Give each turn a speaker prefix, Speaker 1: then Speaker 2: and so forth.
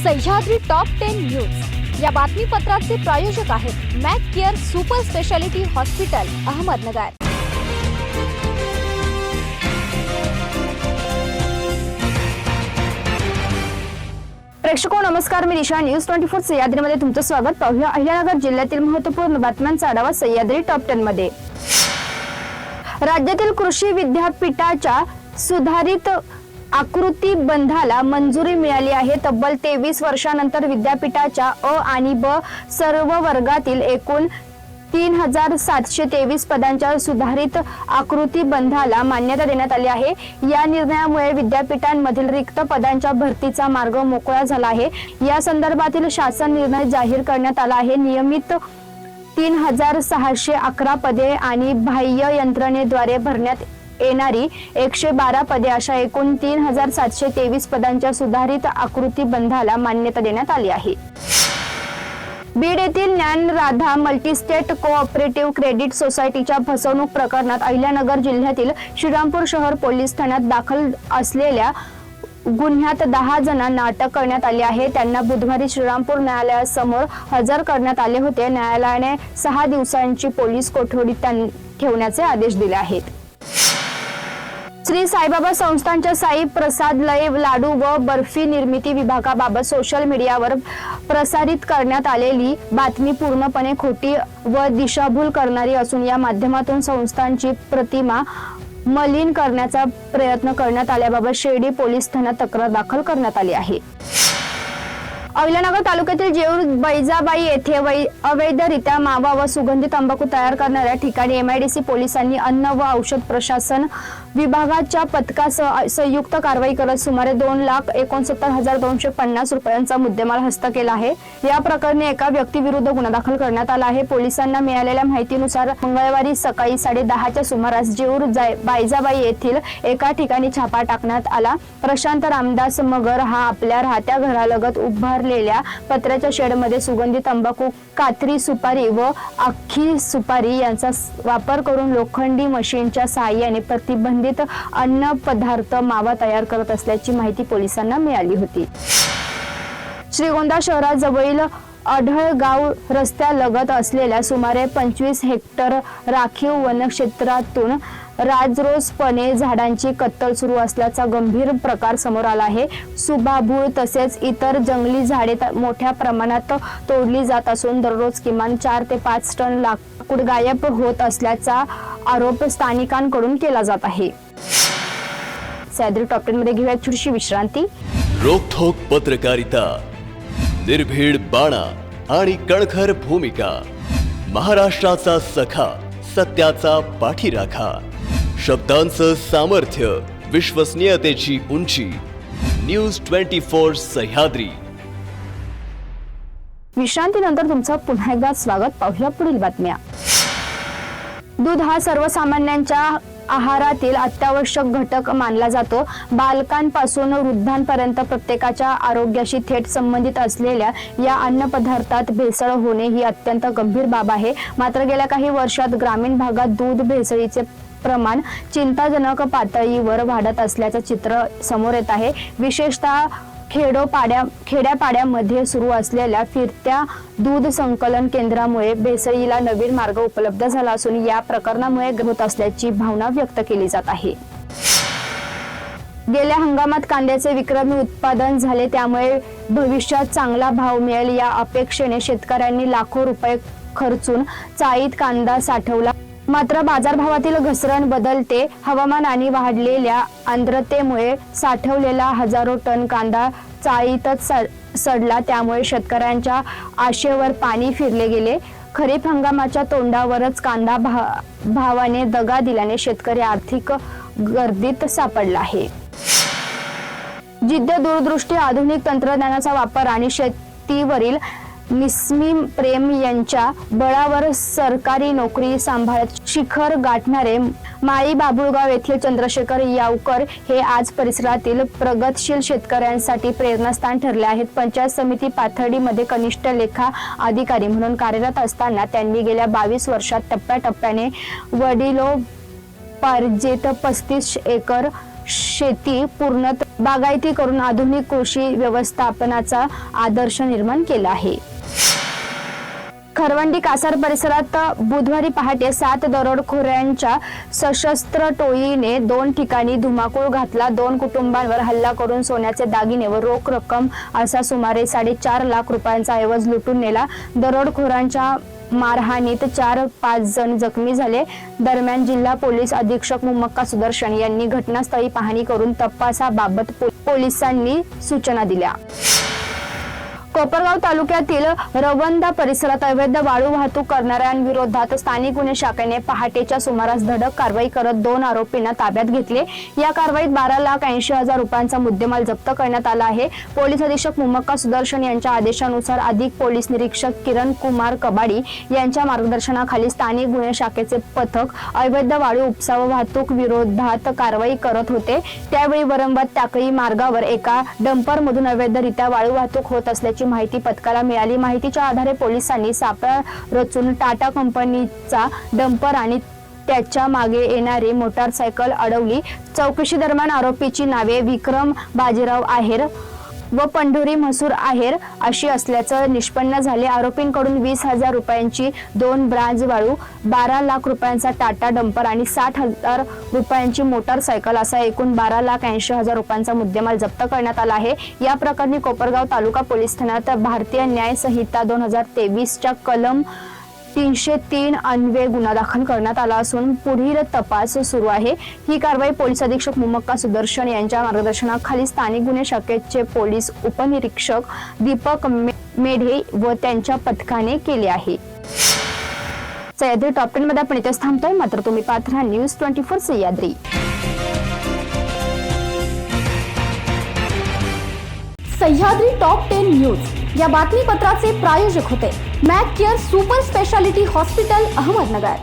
Speaker 1: Sahyadri top 10 news या बातमीपत्राचे प्रायोजक आहेत Mac care super speciality hospital Ahmednagar. प्रेक्षको नमस्कार, मी दिशा न्यूज 24 सह्याद्रीमध्ये तुमचं स्वागत। पाहूया अहिल्यानगर जिल्ह्यातील महत्त्वपूर्ण बातम्यांचा आढावा सह्याद्री टॉप 10 मध्ये। राज्यातील कृषी विद्यापीठाच्या सुधारित आकृती बंधाला मंजुरी मिळाली आहे। तब्बल 23 वर्षांनंतर विद्यापीठाच्या अ आणि ब सर्व वर्गातील एकूण 3723 पदांच्या सुधारित आकृती बंधाला मान्यता देण्यात आली आहे। या निर्णयामुळे विद्यापीठांमधील रिक्त पदांच्या भरतीचा मार्ग मोकळा झाला आहे। या संदर्भातील शासन निर्णय जाहीर करण्यात आला आहे। नियमित 3611 पदे आणि बाह्य यंत्रणेद्वारे भरण्यात येणारी 112 पदे अशा एकूण 3723 पदांच्या सुधारित आकृती बंधाला मान्यता देण्यात आली आहे। बीड येथील ज्ञानराधा मल्टीस्टेट कोऑपरेटिव्ह क्रेडिट सोसायटीच्या फसवणूक प्रकरणात अहिल्यानगर जिल्ह्यातील श्रीरामपूर शहर पोलीस ठाण्यात दाखल असलेल्या गुन्ह्यात 10 जणांना अटक करण्यात आली आहे। त्यांना बुधवारी श्रीरामपूर न्यायालयासमोर हजर करण्यात आले होते। न्यायालयाने 6 दिवसांची पोलीस कोठडीत ठेवण्याचे आदेश दिले आहेत। श्री साईबाबा संस्थानच्या साई प्रसादलय लाडू व बर्फी निर्मिती विभागाबाबत सोशल मीडियावर प्रसारित करण्यात आलेली बातमी पूर्णपणे खोटी व दिशाभूल करणारी असून या माध्यमातून संस्थानची प्रतिमा मलिन करण्याचा प्रयत्न करण्यात आल्याबाबत शिर्डी पोलीस ठाण्यात तक्रार दाखल करण्यात आली आहे। अहिल्यानगर तालुक्यातील जेऊर बैजाबाई येथे अवैधरित्या मावा व सुगंधी तंबाखू तयार करणाऱ्या ठिकाणी एमआयडीसी पोलिसांनी अन्न व औषध प्रशासन विभागाच्या पथकासह संयुक्त कारवाई करत सुमारे 2,69,250 रुपयांचा मुद्देमाल हस्त केला आहे। या प्रकरणी एका व्यक्तीविरुद्ध गुन्हा दाखल करण्यात आला आहे। पोलिसांना मिळालेल्या माहितीनुसार मंगळवारी सकाळी 10:30च्या सुमारास जेऊर बैजाबाई येथील एका ठिकाणी छापा टाकण्यात आला। प्रशांत रामदास मगर हा आपल्या राहत्या घरालगत उभारलेल्या पत्र्याच्या शेडमध्ये सुगंधी तंबाखू, कात्री सुपारी व अख्खी सुपारी यांचा वापर करून लोखंडी मशीनच्या सहाय्याने प्रतिबंधित अन्न पदार्थ मावा तयार करत असल्याची माहिती पोलिसांना मिळाली होती। श्रीगोंदा शहराजवळील अढळगाव रस्त्यालगत असलेल्या सुमारे 25 हेक्टर राखीव वनक्षेत्रातून राजरोसपणे झाडांची कत्तल सुरू असल्याचा गंभीर प्रकार समोर आला आहे। सुबाबूळ तसेच इतर जंगली झाडे मोठ्या प्रमाणात तोडली जात असून दररोज किमान 4 ते 5 टन लाकूड गायब होत असल्याचा आरोप स्थानिकांकडून केला जात आहे। सह्याद्री टॉप 10 मध्ये घेऊया छोटीशी विश्रांती।
Speaker 2: रोखोक पत्रकारिता, निर्भीड बाणा आणि कणखर भूमिका, महाराष्ट्राचा सखा, सत्याचा पाठीराखा, शब्दांचं सामर्थ्य, विश्वसनीयतेची उंची, न्यूज 24 सह्याद्री।
Speaker 1: विश्रांतीनंतर तुमचं पुन्हा एकदा स्वागत। पाहूया पुढील बातम्या। दूध हा सर्वसामान्यांच्या आहारातील अत्यावश्यक घटक मानला जातो। बालकांपासून वृद्धांपर्यंत प्रत्येकाच्या आरोग्याशी थेट संबंधित असलेल्या या अन्नपदार्थात भेसळ होणे ही अत्यंत गंभीर बाब आहे। मात्र गेल्या काही वर्षात ग्रामीण भागात दूध भेसळीचे प्रमाण चिंताजनक पातळीवर वाढत असल्याचं चित्र समोर येत आहे। विशेषतः खेड्यापाड्यामध्ये सुरू असलेल्या फिरत्या दूध संकलन केंद्रामुळे भेसळीला नवीन मार्ग उपलब्ध झाला असून या प्रकरणामुळे होत असल्याची भावना व्यक्त केली जात आहे। गेल्या हंगामात कांद्याचे विक्रमी उत्पादन झाले, त्यामुळे भविष्यात चांगला भाव मिळेल या अपेक्षेने शेतकऱ्यांनी लाखो रुपये खर्चून चाळीत कांदा साठवला। मात्र बाजारभावातील घसरण, बदलते हवामान आणि वाढलेल्या आर्द्रतेमुळे साठवलेला हजारो टन कांदा चाळीतच सडला। त्यामुळे शेतकऱ्यांच्या आशेवर पाणी फिरले गेले। खरीप हंगामाच्या तोंडावरच कांदा भावाने दगा दिल्याने शेतकरी आर्थिक गर्दीत सापडला आहे। जिद्द, दूरदृष्टी, आधुनिक तंत्रज्ञानाचा वापर आणि शेतीवरील निस्सीम प्रेम यांच्या बळावर सरकारी नोकरी सांभाळत शिखर गाठणारे माळी बाबुळगाव येथील चंद्रशेखर यावकर हे आज परिसरातील प्रगतशील शेतकऱ्यांसाठी प्रेरणास्थान ठरले आहेत। पंचायत समिती पाथर्डीमध्ये कनिष्ठ लेखा अधिकारी म्हणून कार्यरत असताना त्यांनी गेल्या 22 वर्षात टप्प्याटप्प्याने वडिलोपार्जित 35 एकर शेती पूर्णतः बागायती करून आधुनिक कृषी व्यवस्थापनाचा आदर्श निर्माण केला आहे. खरवंडी कासार परिसरात बुधवारी पहाटे 7 दरोडेखोरांच्या सशस्त्र टोळीने 2 ठिकाणी धुमाकूळ घातला. 2 कुटुंबांवर हल्ला करून सोन्याचे दागिने व रोख रक्कम असा सुमारे 4.5 लाख रुपयांचा ऐवज लुटून नेला. दरोडेखोरांच्या मारहाणीत 4-5 जण जखमी झाले. दरम्यान जिल्हा पोलीस अधीक्षक मुमक्का सुदर्शन यांनी घटनास्थळी पाहणी करून तपासाबाबत पोलिसांनी सूचना दिल्या. कोपरगाव तालुक्यातील रवंदा परिसरात अवैध वाळू वाहतूक करणाऱ्यांविरोधात स्थानिक गुन्हे शाखेने पहाटेच्या सुमारास धडक कारवाई करत 2 आरोपींना ताब्यात घेतले. या कारवाईत 12,80,000 रुपयांचा मुद्देमाल जप्त करण्यात आला आहे. पोलीस अधीक्षक मुमक्का सुदर्शन यांच्या आदेशानुसार अधिक पोलीस निरीक्षक किरण कुमार कबाडी यांच्या मार्गदर्शनाखाली स्थानिक गुन्हे शाखेचे पथक अवैध वाळू उपसा व वाहतूक विरोधात कारवाई करत होते. त्यावेळी वरंबत टाकळी मार्गावर एका डंपरमधून अवैधरित्या वाळू वाहतूक होत असल्याची माहिती पथकाला मिळाली. माहितीच्या आधारे पोलिसांनी सापळा रचून टाटा कंपनीचा डंपर आणि त्याच्या मागे येणारी मोटारसायकल अडवली. चौकशी दरम्यान आरोपीची नावे विक्रम बाजीराव आहेर व पंढोरी मसूर आहेर अशी असल्याचं निष्पन्न झाले. आरोपींकडून 20,000 रुपयांची 2 ब्रांज वाळू, 12 लाख रुपयांचा टाटा डंपर आणि 60,000 रुपयांची मोटारसायकल असा एकूण 12,80,000 रुपयांचा मुद्देमाल जप्त करण्यात आला आहे. या प्रकरणी कोपरगाव तालुका पोलीस ठाण्यात भारतीय न्याय संहिता 2023च्या कलम 303 अन्वये गुन्हा दाखल करण्यात आला असून पुढील तपास सुरू आहे. ही कारवाई पोलीस अधीक्षक मुमक्का सुदर्शन यांच्या मार्गदर्शनाखाली स्थानिक गुन्हे शाखेचे पोलीस उपनिरीक्षक दीपक मेढे व त्यांच्या पथकाने केली आहे. सह्याद्री टॉप 10 मध्ये आपण इथेच थांबतोय, मात्र तुम्ही पाहत राहा news 24 Sahyadri.
Speaker 3: Sahyadri top 10 news या बातमीपत्राचे प्रायोजक होते Mac care super speciality hospital, Ahmednagar.